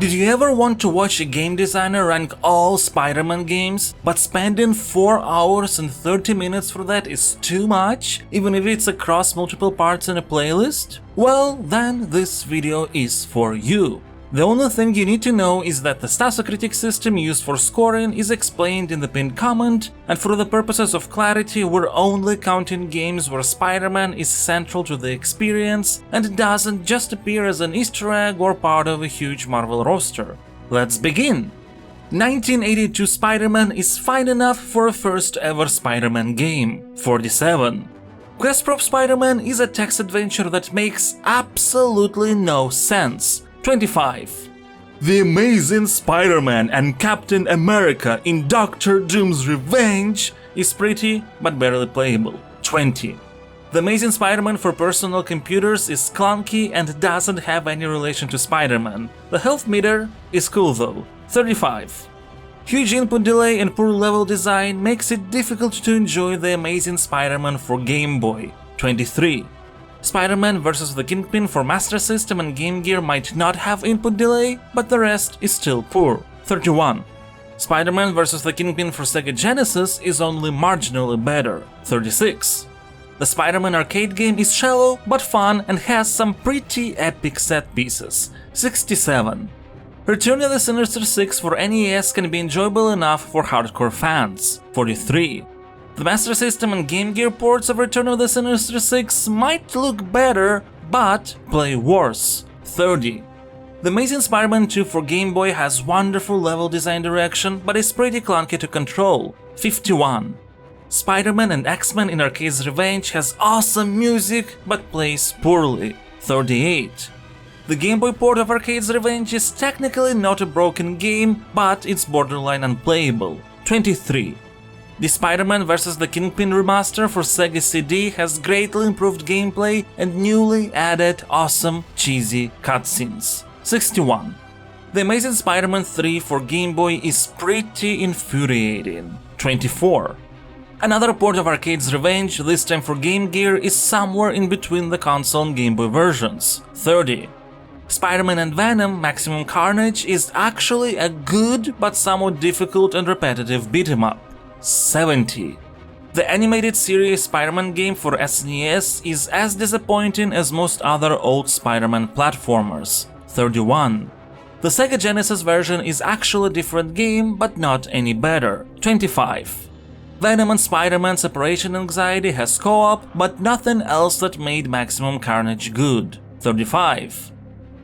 Did you ever want to watch a game designer rank all Spider-Man games, but spending 4 hours and 30 minutes for that is too much, even if it's across multiple parts in a playlist? Well, then this video is for you. The only thing you need to know is that the Stanislav system used for scoring is explained in the pinned comment, and for the purposes of clarity, we're only counting games where Spider-Man is central to the experience and doesn't just appear as an Easter egg or part of a huge Marvel roster. Let's begin! 1982 Spider-Man is fine enough for a first ever Spider-Man game, 47. Questprobe Spider-Man is a text adventure that makes absolutely no sense, 25. The Amazing Spider-Man and Captain America in Doctor Doom's Revenge is pretty but barely playable, 20. The Amazing Spider-Man for personal computers is clunky and doesn't have any relation to Spider-Man. The health meter is cool though, 35. Huge input delay and poor level design makes it difficult to enjoy The Amazing Spider-Man for Game Boy, 23. Spider-Man vs. the Kingpin for Master System and Game Gear might not have input delay, but the rest is still poor, 31. Spider-Man vs. the Kingpin for Sega Genesis is only marginally better, 36. The Spider-Man arcade game is shallow but fun and has some pretty epic set pieces, 67. Return of the Sinister 6 for NES can be enjoyable enough for hardcore fans, 43. The Master System and Game Gear ports of Return of the Sinister 6 might look better, but play worse, 30. The Amazing Spider-Man 2 for Game Boy has wonderful level design direction, but is pretty clunky to control, 51. Spider-Man and X-Men in Arcade's Revenge has awesome music, but plays poorly, 38. The Game Boy port of Arcade's Revenge is technically not a broken game, but it's borderline unplayable, 23. The Spider-Man vs. the Kingpin remaster for Sega CD has greatly improved gameplay and newly added awesome, cheesy cutscenes, 61. The Amazing Spider-Man 3 for Game Boy is pretty infuriating, 24. Another port of Arcade's Revenge, this time for Game Gear, is somewhere in between the console and Game Boy versions, 30. Spider-Man and Venom Maximum Carnage is actually a good but somewhat difficult and repetitive beat-em-up, 70. The animated series Spider-Man game for SNES is as disappointing as most other old Spider-Man platformers, 31. The Sega Genesis version is actually a different game, but not any better, 25. Venom and Spider-Man Separation Anxiety has co-op, but nothing else that made Maximum Carnage good, 35.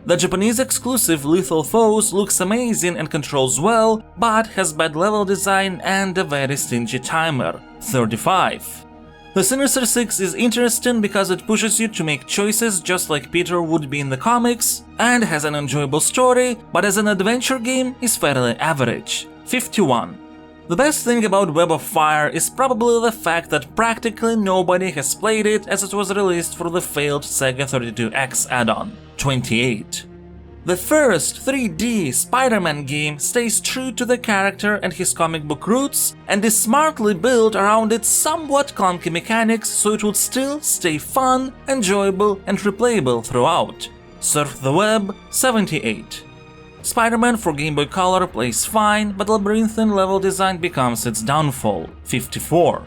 The Japanese exclusive Lethal Foes looks amazing and controls well, but has bad level design and a very stingy timer, 35. The Sinister 6 is interesting because it pushes you to make choices just like Peter would be in the comics, and has an enjoyable story, but as an adventure game is fairly average, 51. The best thing about Web of Fire is probably the fact that practically nobody has played it as it was released for the failed Sega 32X add-on, 28. The first 3D Spider-Man game stays true to the character and his comic book roots, and is smartly built around its somewhat clunky mechanics so it would still stay fun, enjoyable and replayable throughout. Surf the Web, 78. Spider-Man for Game Boy Color plays fine, but labyrinthine level design becomes its downfall, 54.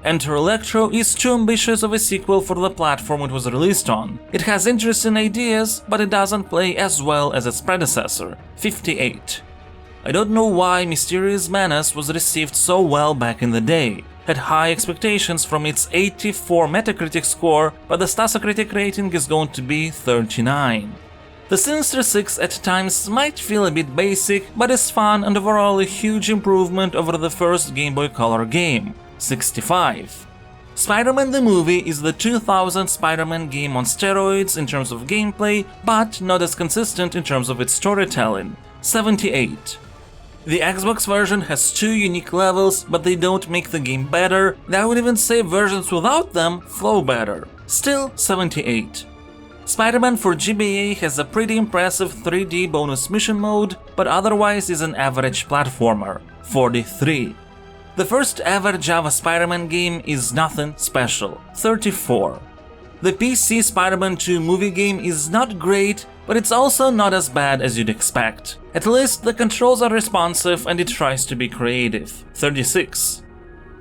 Enter Electro is too ambitious of a sequel for the platform it was released on. It has interesting ideas, but it doesn't play as well as its predecessor, 58. I don't know why Mysterious Menace was received so well back in the day. Had high expectations from its 84 Metacritic score, but the Stanislav rating is going to be 39. The Sinister 6 at times might feel a bit basic, but is fun and overall a huge improvement over the first Game Boy Color game, 65. Spider-Man the movie is the 2000 Spider-Man game on steroids in terms of gameplay, but not as consistent in terms of its storytelling, 78. The Xbox version has 2 unique levels, but they don't make the game better, and I would even say versions without them flow better, still 78. Spider-Man for GBA has a pretty impressive 3D bonus mission mode, but otherwise is an average platformer, 43. The first ever Java Spider-Man game is nothing special, 34. The PC Spider-Man 2 movie game is not great, but it's also not as bad as you'd expect. At least the controls are responsive and it tries to be creative. 36.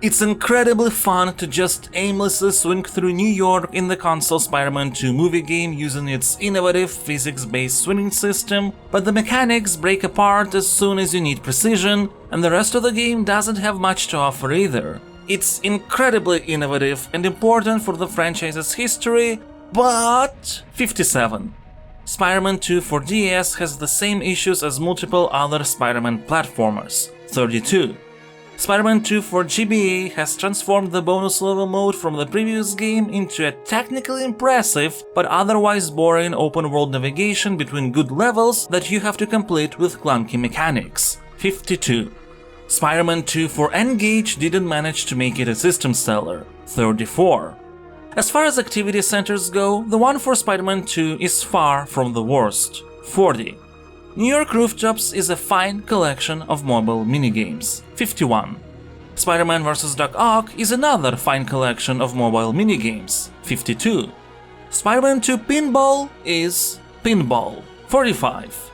It's incredibly fun to just aimlessly swing through New York in the console Spider-Man 2 movie game using its innovative physics-based swinging system, but the mechanics break apart as soon as you need precision, and the rest of the game doesn't have much to offer either. It's incredibly innovative and important for the franchise's history, but… 57. Spider-Man 2 for DS has the same issues as multiple other Spider-Man platformers. 32. Spider-Man 2 for GBA has transformed the bonus level mode from the previous game into a technically impressive but otherwise boring open-world navigation between good levels that you have to complete with clunky mechanics. 52. Spider-Man 2 for N-Gage didn't manage to make it a system seller. 34. As far as activity centers go, the one for Spider-Man 2 is far from the worst. 40. New York Rooftops is a fine collection of mobile minigames. 51. Spider-Man vs. Doc Ock is another fine collection of mobile minigames. 52. Spider-Man 2 Pinball is pinball. 45.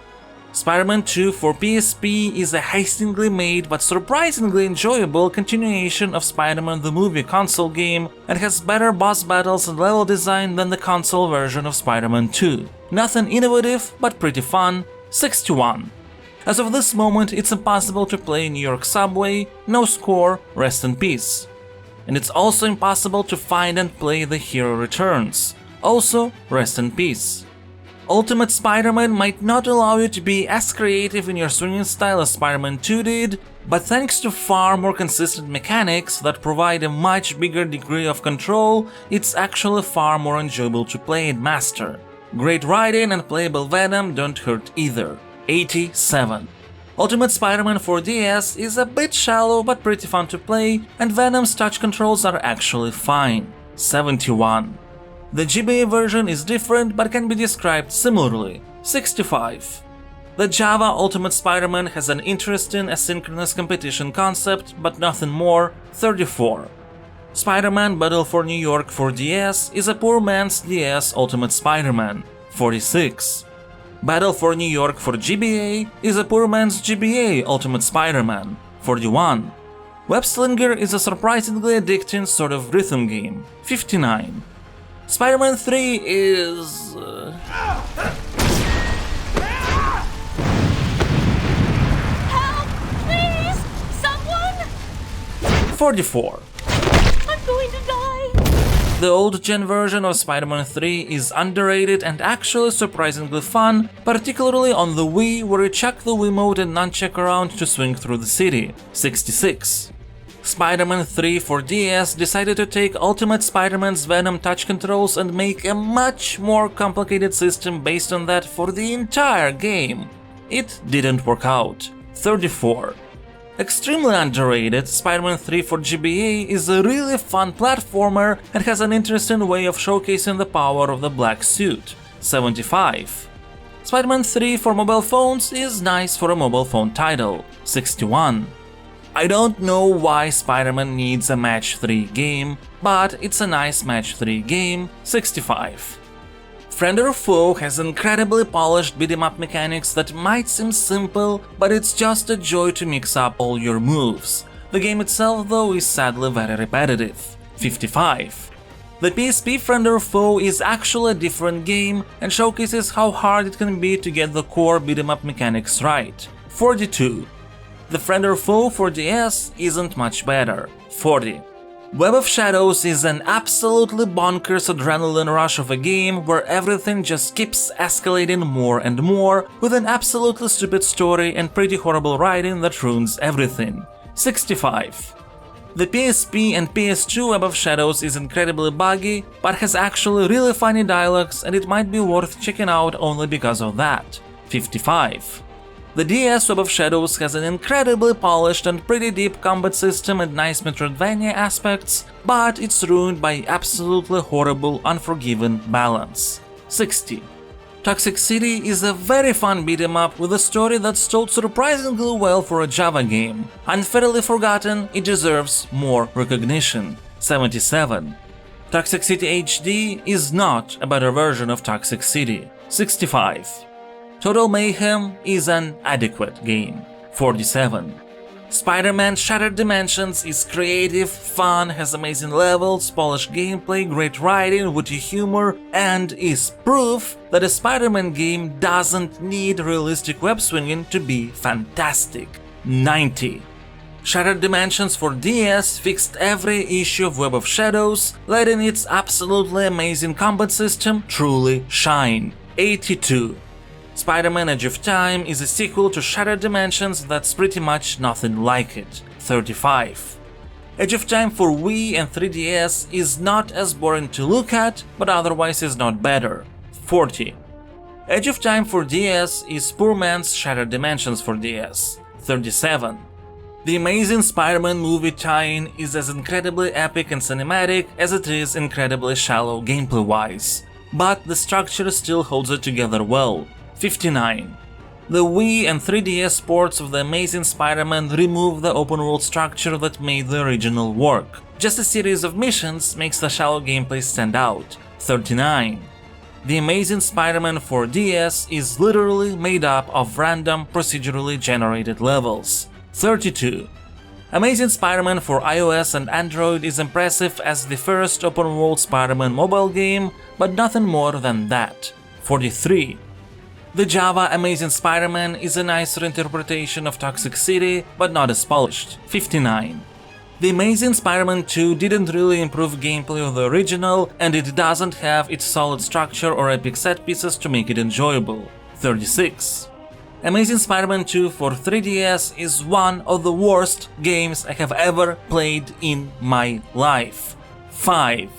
Spider-Man 2 for PSP is a hastily made but surprisingly enjoyable continuation of Spider-Man the Movie console game and has better boss battles and level design than the console version of Spider-Man 2. Nothing innovative, but pretty fun. 61. As of this moment, it's impossible to play New York Subway, no score, rest in peace. And it's also impossible to find and play The Hero Returns, also rest in peace. Ultimate Spider-Man might not allow you to be as creative in your swinging style as Spider-Man 2 did, but thanks to far more consistent mechanics that provide a much bigger degree of control, it's actually far more enjoyable to play and master. Great writing and playable Venom don't hurt either. 87. Ultimate Spider-Man for DS is a bit shallow but pretty fun to play, and Venom's touch controls are actually fine. 71. The GBA version is different but can be described similarly. 65. The Java Ultimate Spider-Man has an interesting asynchronous competition concept, but nothing more. 34. Spider-Man Battle for New York for DS is a poor man's DS Ultimate Spider-Man. 46. Battle for New York for GBA is a poor man's GBA Ultimate Spider-Man. 41. Web-Slinger is a surprisingly addicting sort of rhythm game. 59. Spider-Man 3 is… Help! Please! Someone! 44. I'm going to die! The old-gen version of Spider-Man 3 is underrated and actually surprisingly fun, particularly on the Wii, where you chuck the Wiimote and nunchuck around to swing through the city. 66. Spider-Man 3 for DS decided to take Ultimate Spider-Man's Venom touch controls and make a much more complicated system based on that for the entire game. It didn't work out. 34. Extremely underrated, Spider-Man 3 for GBA is a really fun platformer and has an interesting way of showcasing the power of the black suit. 75. Spider-Man 3 for mobile phones is nice for a mobile phone title. 61. I don't know why Spider-Man needs a match 3 game, but it's a nice match 3 game. 65. Friend or Foe has incredibly polished beat-em-up mechanics that might seem simple, but it's just a joy to mix up all your moves. The game itself, though, is sadly very repetitive. 55. The PSP Friend or Foe is actually a different game and showcases how hard it can be to get the core beat-em-up mechanics right. 42. The Friend or Foe for DS isn't much better. 40. Web of Shadows is an absolutely bonkers adrenaline rush of a game where everything just keeps escalating more and more, with an absolutely stupid story and pretty horrible writing that ruins everything. 65. The PSP and PS2 Web of Shadows is incredibly buggy, but has actually really funny dialogues and it might be worth checking out only because of that. 55. The DS Web of Shadows has an incredibly polished and pretty deep combat system and nice Metroidvania aspects, but it's ruined by absolutely horrible, unforgiving balance. 60. Toxic City is a very fun beat-em-up with a story that's told surprisingly well for a Java game. Unfairly forgotten, it deserves more recognition. 77. Toxic City HD is not a better version of Toxic City. 65. Total Mayhem is an adequate game. 47. Spider-Man Shattered Dimensions is creative, fun, has amazing levels, polished gameplay, great writing, witty humor, and is proof that a Spider-Man game doesn't need realistic web swinging to be fantastic. 90. Shattered Dimensions for DS fixed every issue of Web of Shadows, letting its absolutely amazing combat system truly shine. 82. Spider-Man Edge of Time is a sequel to Shattered Dimensions that's pretty much nothing like it. 35. Edge of Time for Wii and 3DS is not as boring to look at, but otherwise is not better. 40. Edge of Time for DS is poor man's Shattered Dimensions for DS. 37. The Amazing Spider-Man movie tie-in is as incredibly epic and cinematic as it is incredibly shallow gameplay-wise, but the structure still holds it together well. 59. The Wii and 3DS ports of The Amazing Spider-Man remove the open-world structure that made the original work. Just a series of missions makes the shallow gameplay stand out. 39. The Amazing Spider-Man for DS is literally made up of random, procedurally generated levels. 32. Amazing Spider-Man for iOS and Android is impressive as the first open-world Spider-Man mobile game, but nothing more than that. 43. The Java Amazing Spider-Man is a nicer interpretation of Toxic City, but not as polished. 59. The Amazing Spider-Man 2 didn't really improve gameplay of the original, and it doesn't have its solid structure or epic set pieces to make it enjoyable. 36. Amazing Spider-Man 2 for 3DS is one of the worst games I have ever played in my life. 5.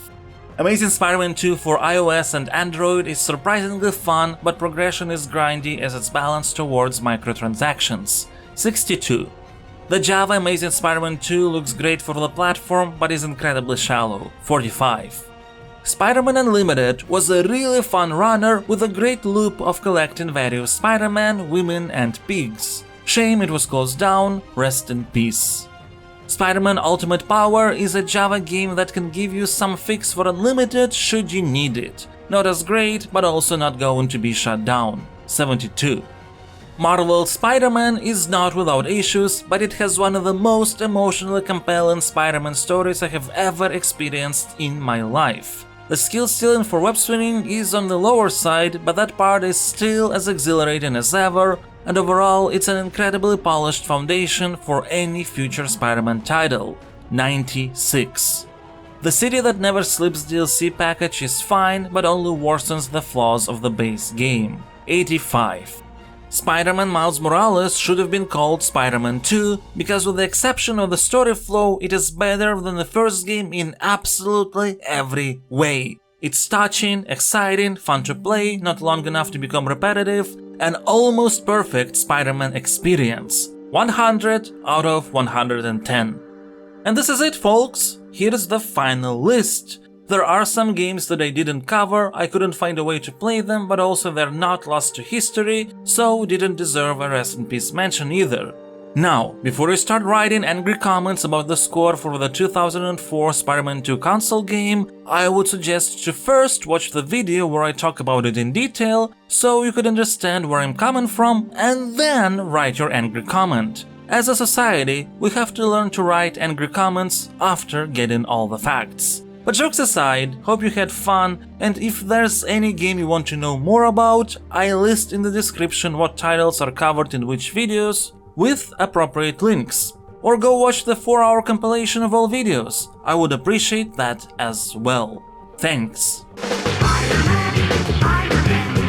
Amazing Spider-Man 2 for iOS and Android is surprisingly fun, but progression is grindy as it's balanced towards microtransactions. 62. The Java Amazing Spider-Man 2 looks great for the platform, but is incredibly shallow. 45. Spider-Man Unlimited was a really fun runner with a great loop of collecting various Spider-Man, women, and pigs. Shame it was closed down, rest in peace. Spider-Man Ultimate Power is a Java game that can give you some fix for Unlimited should you need it. Not as great, but also not going to be shut down. 72. Marvel's Spider-Man is not without issues, but it has one of the most emotionally compelling Spider-Man stories I have ever experienced in my life. The skill ceiling for web swinging is on the lower side, but that part is still as exhilarating as ever, and overall it's an incredibly polished foundation for any future Spider-Man title. 96. The City That Never Sleeps DLC package is fine, but only worsens the flaws of the base game. 85. Spider-Man Miles Morales should have been called Spider-Man 2, because with the exception of the story flow, it is better than the first game in absolutely every way. It's touching, exciting, fun to play, not long enough to become repetitive, an almost perfect Spider-Man experience. 100 out of 110. And this is it, folks! Here's the final list. There are some games that I didn't cover, I couldn't find a way to play them, but also they're not lost to history, so didn't deserve a rest in peace mention either. Now, before I start writing angry comments about the score for the 2004 Spider-Man 2 console game, I would suggest to first watch the video where I talk about it in detail, so you could understand where I'm coming from, and then write your angry comment. As a society, we have to learn to write angry comments after getting all the facts. But jokes aside, hope you had fun, and if there's any game you want to know more about, I list in the description what titles are covered in which videos, with appropriate links. Or go watch the 4-hour compilation of all videos, I would appreciate that as well. Thanks! Spider-Man, Spider-Man.